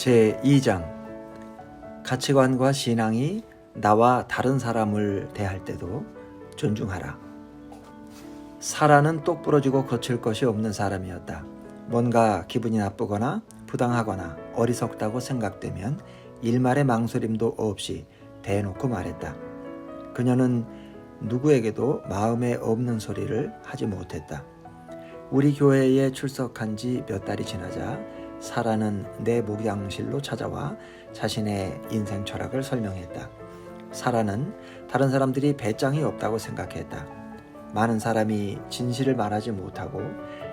제2장 가치관과 신앙이 나와 다른 사람을 대할 때도 존중하라. 사라는 똑부러지고 거칠 것이 없는 사람이었다. 뭔가 기분이 나쁘거나 부당하거나 어리석다고 생각되면 일말의 망설임도 없이 대놓고 말했다. 그녀는 누구에게도 마음에 없는 소리를 하지 못했다. 우리 교회에 출석한 지 몇 달이 지나자 사라는 내 목양실로 찾아와 자신의 인생 철학을 설명했다. 사라는 다른 사람들이 배짱이 없다고 생각했다. 많은 사람이 진실을 말하지 못하고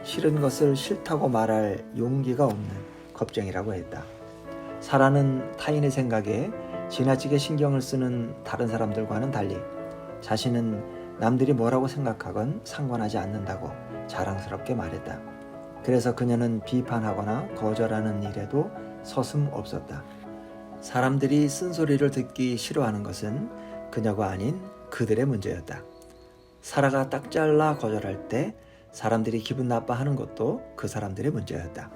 싫은 것을 싫다고 말할 용기가 없는 겁쟁이라고 했다. 사라는 타인의 생각에 지나치게 신경을 쓰는 다른 사람들과는 달리 자신은 남들이 뭐라고 생각하건 상관하지 않는다고 자랑스럽게 말했다. 그래서 그녀는 비판하거나 거절하는 일에도 서슴없었다. 사람들이 쓴소리를 듣기 싫어하는 것은 그녀가 아닌 그들의 문제였다. 사라가 딱 잘라 거절할 때 사람들이 기분 나빠하는 것도 그 사람들의 문제였다.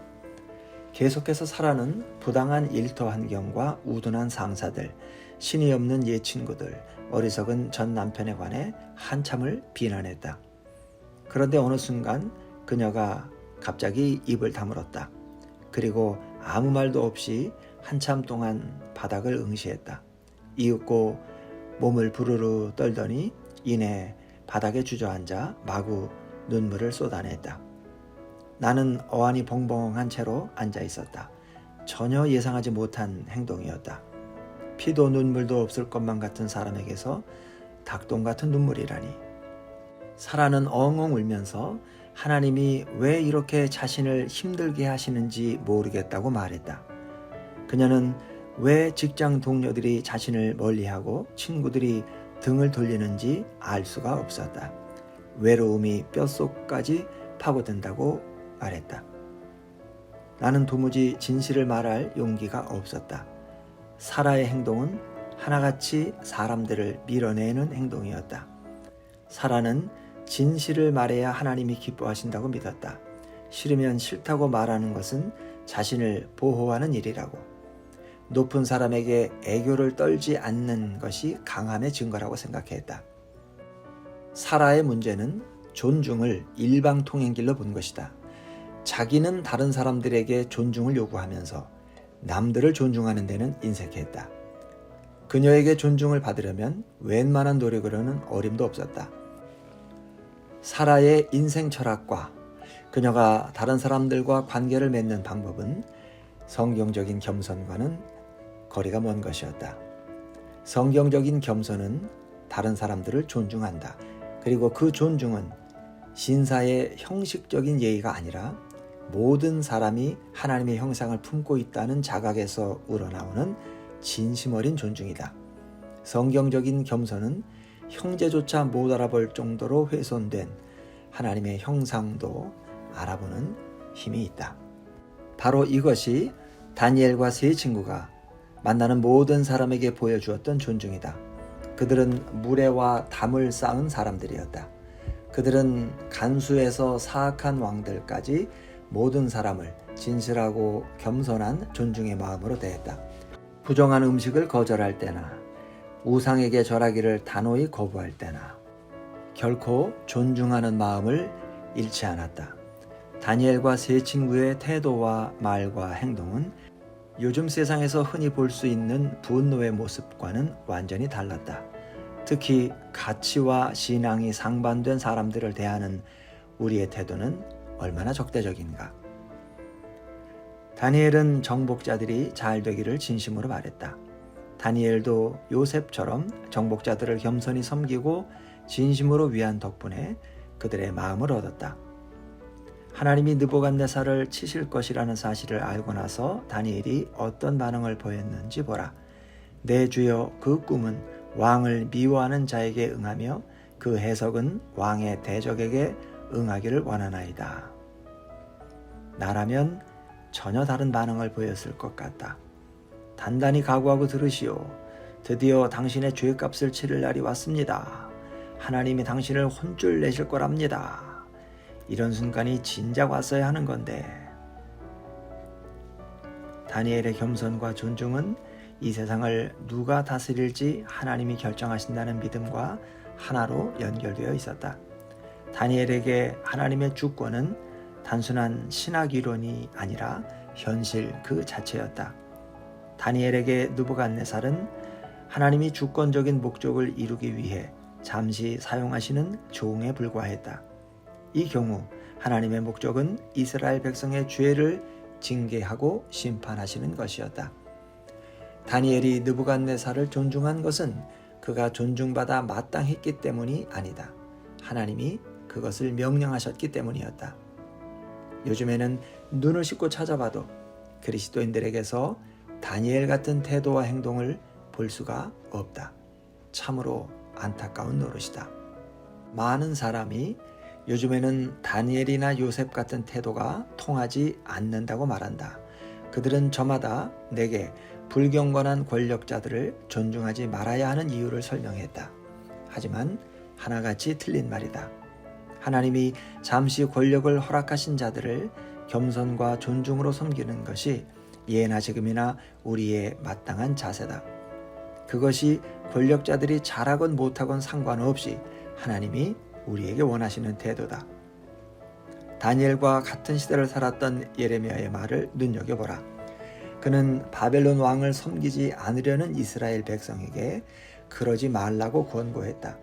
계속해서 사라는 부당한 일터 환경과 우둔한 상사들, 신이 없는 옛 친구들, 어리석은 전 남편에 관해 한참을 비난했다. 그런데 어느 순간 그녀가 갑자기 입을 다물었다. 그리고 아무 말도 없이 한참 동안 바닥을 응시했다. 이윽고 몸을 부르르 떨더니 이내 바닥에 주저앉아 마구 눈물을 쏟아냈다. 나는 어안이 벙벙한 채로 앉아 있었다. 전혀 예상하지 못한 행동이었다. 피도 눈물도 없을 것만 같은 사람에게서 닭똥 같은 눈물이라니. 사라는 엉엉 울면서 하나님이 왜 이렇게 자신을 힘들게 하시는지 모르겠다고 말했다. 그녀는 왜 직장 동료들이 자신을 멀리하고 친구들이 등을 돌리는지 알 수가 없었다. 외로움이 뼛속까지 파고든다고 말했다. 나는 도무지 진실을 말할 용기가 없었다. 사라의 행동은 하나같이 사람들을 밀어내는 행동이었다. 사라는 진실을 말해야 하나님이 기뻐하신다고 믿었다. 싫으면 싫다고 말하는 것은 자신을 보호하는 일이라고. 높은 사람에게 애교를 떨지 않는 것이 강함의 증거라고 생각했다. 사라의 문제는 존중을 일방통행길로 본 것이다. 자기는 다른 사람들에게 존중을 요구하면서 남들을 존중하는 데는 인색했다. 그녀에게 존중을 받으려면 웬만한 노력으로는 어림도 없었다. 사라의 인생 철학과 그녀가 다른 사람들과 관계를 맺는 방법은 성경적인 겸손과는 거리가 먼 것이었다. 성경적인 겸손은 다른 사람들을 존중한다. 그리고 그 존중은 신사의 형식적인 예의가 아니라 모든 사람이 하나님의 형상을 품고 있다는 자각에서 우러나오는 진심 어린 존중이다. 성경적인 겸손은 형제조차 못 알아볼 정도로 훼손된 하나님의 형상도 알아보는 힘이 있다. 바로 이것이 다니엘과 세 친구가 만나는 모든 사람에게 보여주었던 존중이다. 그들은 무례와 담을 쌓은 사람들이었다. 그들은 간수에서 사악한 왕들까지 모든 사람을 진실하고 겸손한 존중의 마음으로 대했다. 부정한 음식을 거절할 때나 우상에게 절하기를 단호히 거부할 때나 결코 존중하는 마음을 잃지 않았다. 다니엘과 세 친구의 태도와 말과 행동은 요즘 세상에서 흔히 볼 수 있는 분노의 모습과는 완전히 달랐다. 특히 가치와 신앙이 상반된 사람들을 대하는 우리의 태도는 얼마나 적대적인가. 다니엘은 정복자들이 잘 되기를 진심으로 바랬다. 다니엘도 요셉처럼 정복자들을 겸손히 섬기고 진심으로 위한 덕분에 그들의 마음을 얻었다. 하나님이 느부갓네살을 치실 것이라는 사실을 알고 나서 다니엘이 어떤 반응을 보였는지 보라. 내 주여, 그 꿈은 왕을 미워하는 자에게 응하며 그 해석은 왕의 대적에게 응하기를 원하나이다. 나라면 전혀 다른 반응을 보였을 것 같다. 단단히 각오하고 들으시오. 드디어 당신의 죄값을 치를 날이 왔습니다. 하나님이 당신을 혼쭐 내실 거랍니다. 이런 순간이 진작 왔어야 하는 건데. 다니엘의 겸손과 존중은 이 세상을 누가 다스릴지 하나님이 결정하신다는 믿음과 하나로 연결되어 있었다. 다니엘에게 하나님의 주권은 단순한 신학 이론이 아니라 현실 그 자체였다. 다니엘에게 느부갓네살은 하나님이 주권적인 목적을 이루기 위해 잠시 사용하시는 종에 불과했다. 이 경우 하나님의 목적은 이스라엘 백성의 죄를 징계하고 심판하시는 것이었다. 다니엘이 느부갓네살을 존중한 것은 그가 존중받아 마땅했기 때문이 아니다. 하나님이 그것을 명령하셨기 때문이었다. 요즘에는 눈을 씻고 찾아봐도 그리스도인들에게서 다니엘 같은 태도와 행동을 볼 수가 없다. 참으로 안타까운 노릇이다. 많은 사람이 요즘에는 다니엘이나 요셉 같은 태도가 통하지 않는다고 말한다. 그들은 저마다 내게 불경건한 권력자들을 존중하지 말아야 하는 이유를 설명했다. 하지만 하나같이 틀린 말이다. 하나님이 잠시 권력을 허락하신 자들을 겸손과 존중으로 섬기는 것이 예나 지금이나 우리의 마땅한 자세다. 그것이 권력자들이 잘하건 못하건 상관없이 하나님이 우리에게 원하시는 태도다. 다니엘과 같은 시대를 살았던 예레미야의 말을 눈여겨보라. 그는 바벨론 왕을 섬기지 않으려는 이스라엘 백성에게 그러지 말라고 권고했다.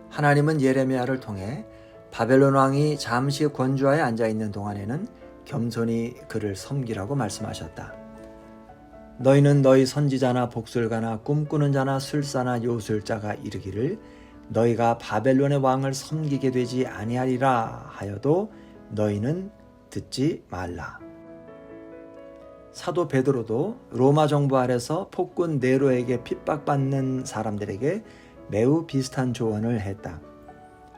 하나님은 예레미야를 통해 바벨론 왕이 잠시 권좌에 앉아있는 동안에는 겸손히 그를 섬기라고 말씀하셨다. 너희는 너희 선지자나 복술가나 꿈꾸는 자나 술사나 요술자가 이르기를 너희가 바벨론의 왕을 섬기게 되지 아니하리라 하여도 너희는 듣지 말라. 사도 베드로도 로마 정부 아래서 폭군 네로에게 핍박받는 사람들에게 매우 비슷한 조언을 했다.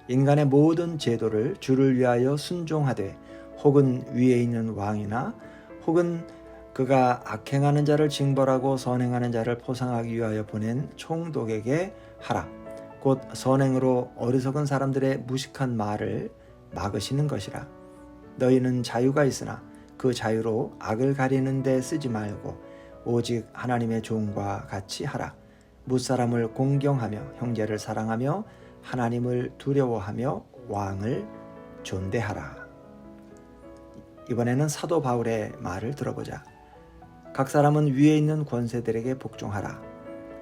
인간의 모든 제도를 주를 위하여 순종하되 혹은 위에 있는 왕이나 혹은 그가 악행하는 자를 징벌하고 선행하는 자를 포상하기 위하여 보낸 총독에게 하라. 곧 선행으로 어리석은 사람들의 무식한 말을 막으시는 것이라. 너희는 자유가 있으나 그 자유로 악을 가리는 데 쓰지 말고 오직 하나님의 종과 같이 하라. 무사람을 공경하며 형제를 사랑하며 하나님을 두려워하며 왕을 존대하라. 이번에는 사도 바울의 말을 들어보자. 각 사람은 위에 있는 권세들에게 복종하라.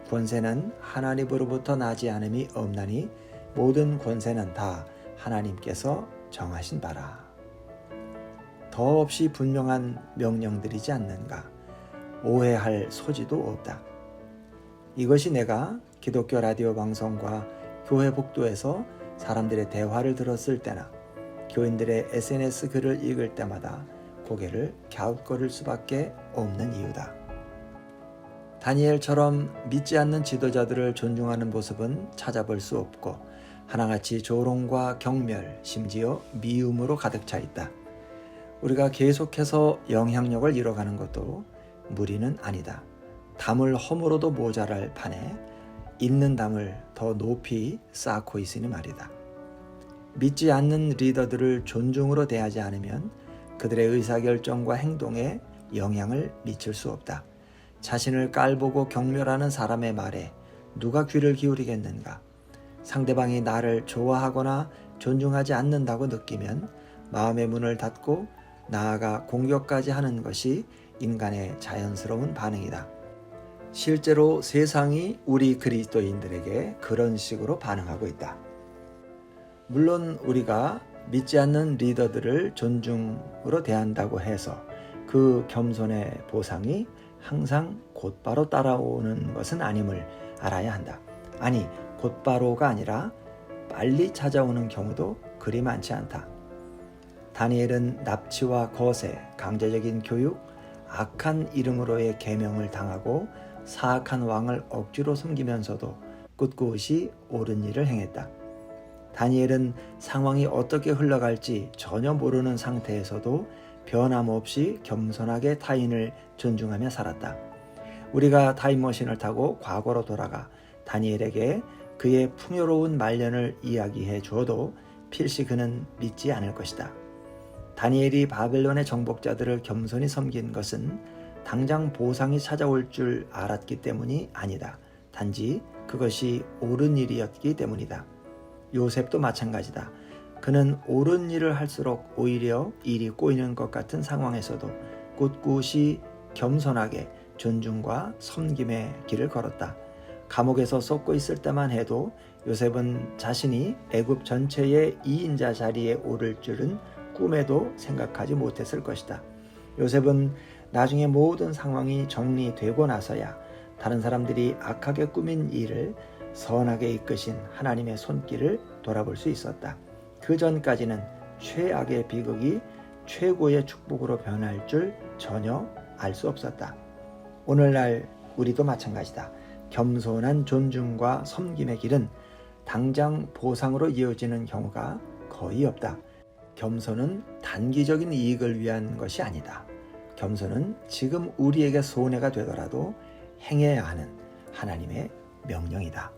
권세는 하나님으로부터 나지 않음이 없나니 모든 권세는 다 하나님께서 정하신 바라. 더없이 분명한 명령들이지 않는가? 오해할 소지도 없다. 이것이 내가 기독교 라디오 방송과 교회 복도에서 사람들의 대화를 들었을 때나 교인들의 SNS 글을 읽을 때마다 고개를 갸웃거릴 수밖에 없는 이유다. 다니엘처럼 믿지 않는 지도자들을 존중하는 모습은 찾아볼 수 없고 하나같이 조롱과 경멸, 심지어 미움으로 가득 차 있다. 우리가 계속해서 영향력을 잃어가는 것도 무리는 아니다. 담을 허물어도 모자랄 판에 있는 담을 더 높이 쌓고 있으니 말이다. 믿지 않는 리더들을 존중으로 대하지 않으면 그들의 의사결정과 행동에 영향을 미칠 수 없다. 자신을 깔보고 경멸하는 사람의 말에 누가 귀를 기울이겠는가? 상대방이 나를 좋아하거나 존중하지 않는다고 느끼면 마음의 문을 닫고 나아가 공격까지 하는 것이 인간의 자연스러운 반응이다. 실제로 세상이 우리 그리스도인들에게 그런 식으로 반응하고 있다. 물론 우리가 믿지 않는 리더들을 존중으로 대한다고 해서 그 겸손의 보상이 항상 곧바로 따라오는 것은 아님을 알아야 한다. 아니, 곧바로가 아니라 빨리 찾아오는 경우도 그리 많지 않다. 다니엘은 납치와 거세, 강제적인 교육, 악한 이름으로의 계명을 당하고 사악한 왕을 억지로 섬기면서도 꿋꿋이 옳은 일을 행했다. 다니엘은 상황이 어떻게 흘러갈지 전혀 모르는 상태에서도 변함없이 겸손하게 타인을 존중하며 살았다. 우리가 타임머신을 타고 과거로 돌아가 다니엘에게 그의 풍요로운 말년을 이야기해 주어도 필시 그는 믿지 않을 것이다. 다니엘이 바벨론의 정복자들을 겸손히 섬긴 것은 당장 보상이 찾아올 줄 알았기 때문이 아니다. 단지 그것이 옳은 일이었기 때문이다. 요셉도 마찬가지다. 그는 옳은 일을 할수록 오히려 일이 꼬이는 것 같은 상황에서도 꿋꿋이 겸손하게 존중과 섬김의 길을 걸었다. 감옥에서 썩고 있을 때만 해도 요셉은 자신이 애굽 전체의 2인자 자리에 오를 줄은 꿈에도 생각하지 못했을 것이다. 요셉은 나중에 모든 상황이 정리되고 나서야 다른 사람들이 악하게 꾸민 일을 선하게 이끄신 하나님의 손길을 돌아볼 수 있었다. 그 전까지는 최악의 비극이 최고의 축복으로 변할 줄 전혀 알 수 없었다. 오늘날 우리도 마찬가지다. 겸손한 존중과 섬김의 길은 당장 보상으로 이어지는 경우가 거의 없다. 겸손은 단기적인 이익을 위한 것이 아니다. 겸손은 지금 우리에게 손해가 되더라도 행해야 하는 하나님의 명령이다.